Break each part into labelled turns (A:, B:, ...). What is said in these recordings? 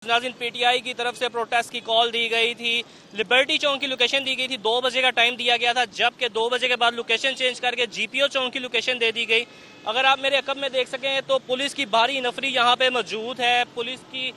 A: नाज़रीन, पीटीआई की तरफ से प्रोटेस्ट की कॉल दी गई थी। लिबर्टी चौक की लोकेशन दी गई थी, 2 बजे का टाइम दिया गया था, जबकि 2 बजे के बाद लोकेशन चेंज करके जीपीओ चौक की लोकेशन दे दी गई। अगर आप मेरे अकब में देख सकें तो पुलिस की भारी नफरी यहाँ पे मौजूद है, पुलिस की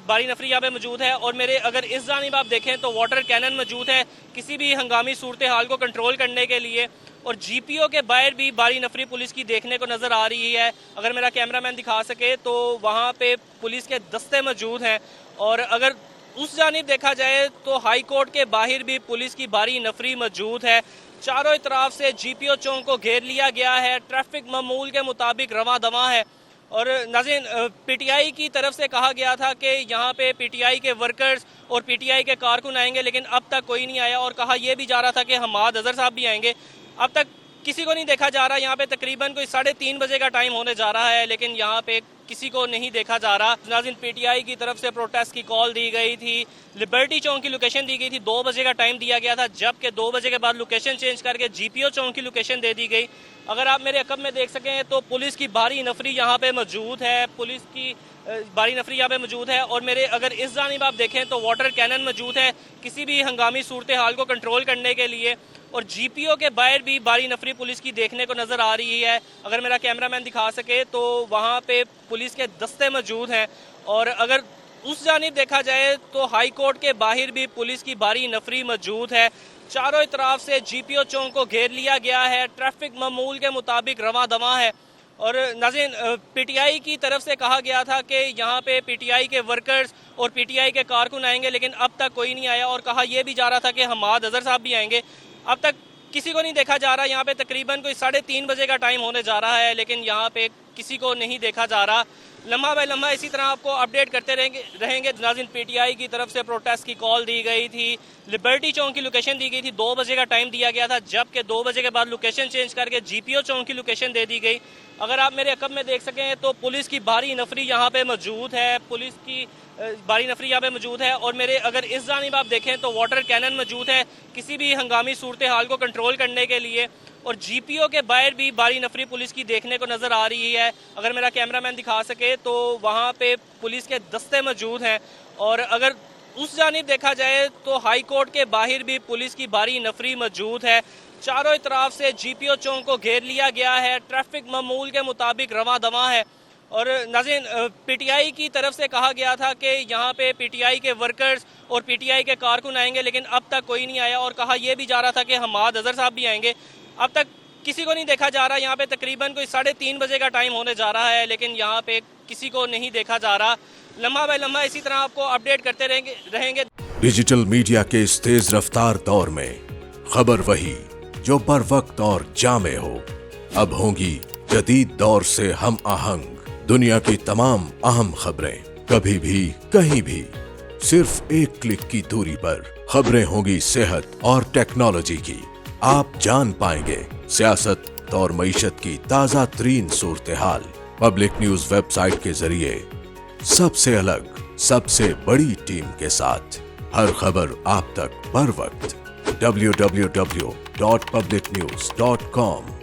A: भारी नफरी यहाँ पे मौजूद है। और मेरे अगर इस जानिब आप देखें तो वाटर कैनन मौजूद है किसी भी हंगामी सूरत हाल को कंट्रोल करने के लिए। और जीपीओ के बाहर भी भारी नफरी पुलिस की देखने को नजर आ रही है। अगर मेरा कैमरामैन दिखा सके तो वहाँ पे पुलिस के दस्ते मौजूद हैं। और अगर उस जानिब देखा जाए तो हाई कोर्ट के बाहर भी पुलिस की भारी नफरी मौजूद है। चारों तरफ से जीपीओ चौक को घेर लिया गया है, ट्रैफिक मामूल के मुताबिक रवां दवां है। और नाज़रीन, पीटीआई की तरफ से कहा गया था कि यहाँ पे पीटीआई के वर्कर्स और पीटीआई के कारकुन आएंगे, लेकिन अब तक कोई नहीं आया। और कहा यह भी जा रहा था कि हमाद अजहर साहब भी आएंगे, अब तक किसी को नहीं देखा जा रहा। यहाँ पे तकरीबन कोई 3:30 बजे का टाइम होने जा रहा है, लेकिन यहाँ पे किसी को नहीं देखा जा रहा। नाज़रीन, पीटीआई की तरफ से प्रोटेस्ट की कॉल दी गई थी, लिबर्टी चौक की लोकेशन दी गई थी, 2 बजे का टाइम दिया गया था, जबकि 2 बजे के बाद लोकेशन चेंज करके जीपीओ चौक की लोकेशन दे दी गई। अगर आप मेरे अकब में देख सकें तो पुलिस की भारी नफरी यहाँ पे मौजूद है, पुलिस की भारी नफरी यहाँ पे मौजूद है। और मेरे अगर इस जानिब आप देखें तो वाटर कैनन मौजूद है किसी भी हंगामी सूरत हाल को कंट्रोल करने के लिए। और जीपीओ के बाहर भी भारी नफरी पुलिस की देखने को नजर आ रही है। अगर मेरा कैमरामैन दिखा सके तो वहाँ पे पुलिस के दस्ते मौजूद हैं। और अगर उस जानिब देखा जाए तो हाई कोर्ट के बाहर भी पुलिस की भारी नफरी मौजूद है। चारों तरफ से जीपीओ चौक को घेर लिया गया है, ट्रैफिक मामूल के मुताबिक रवां दवां है। और नाज़रीन, पीटीआई की तरफ से कहा गया था कि यहाँ पे पीटीआई के वर्कर्स और पीटीआई के कारकुन आएंगे, लेकिन अब तक कोई नहीं आया। और कहा यह भी जा रहा था कि हमाद अजहर साहब भी आएंगे, अब तक किसी को नहीं देखा जा रहा। यहाँ पे तकरीबन कोई 3:30 बजे का टाइम होने जा रहा है, लेकिन यहाँ पे किसी को नहीं देखा जा रहा। लम्हा बाय लम्हा इसी तरह आपको अपडेट करते रहेंगे। नाज़रीन, पीटीआई की तरफ से प्रोटेस्ट की कॉल दी गई थी, लिबर्टी चौक की लोकेशन दी गई थी, 2 बजे का टाइम दिया गया था, जबकि 2 बजे के बाद लोकेशन चेंज करके जीपीओ चौक की लोकेशन दे दी गई। अगर आप मेरे अकब में देख सकें तो पुलिस की भारी नफरी यहाँ पे मौजूद है, पुलिस की भारी नफरी यहाँ पे मौजूद है। और मेरे अगर इस जानिब आप देखें तो वाटर कैनन मौजूद है किसी भी हंगामी सूरत हाल को कंट्रोल करने के लिए। और जीपीओ के बाहर भी भारी नफरी पुलिस की देखने को नजर आ रही है। अगर मेरा कैमरामैन दिखा सके तो वहाँ पे पुलिस के दस्ते मौजूद हैं। और अगर उस जानिब देखा जाए तो हाई कोर्ट के बाहर भी पुलिस की भारी नफरी मौजूद है। चारों तरफ से जीपीओ चौक को घेर लिया गया है, ट्रैफिक मामूल के मुताबिक रवां दवां है। और नाज़रीन, पीटीआई की तरफ से कहा गया था कि यहाँ पे पीटीआई के वर्कर्स और पीटीआई के कारकुन आएंगे, लेकिन अब तक कोई नहीं आया। और कहा यह भी जा रहा था कि हमाद अजहर साहब भी आएंगे, अब तक किसी को नहीं देखा जा रहा। यहाँ पे तकरीबन कोई 3:30 बजे का टाइम होने जा रहा है, लेकिन यहाँ पे किसी को नहीं देखा जा रहा। लम्हा बाय लम्हा इसी तरह आपको अपडेट करते रहेंगे।
B: डिजिटल मीडिया के इस तेज रफ्तार दौर में खबर वही जो बर वक्त और जामे हो। अब होंगी जदीद दौर से हम आहंग दुनिया की तमाम अहम खबरें, कभी भी कहीं भी, सिर्फ एक क्लिक की दूरी पर। खबरें होंगी सेहत और टेक्नोलॉजी की, आप जान पाएंगे सियासत और मईशत की ताजा तरीन सूरत हाल। पब्लिक न्यूज वेबसाइट के जरिए सबसे अलग, सबसे बड़ी टीम के साथ हर खबर आप तक बर वक्त। www.publicnews.com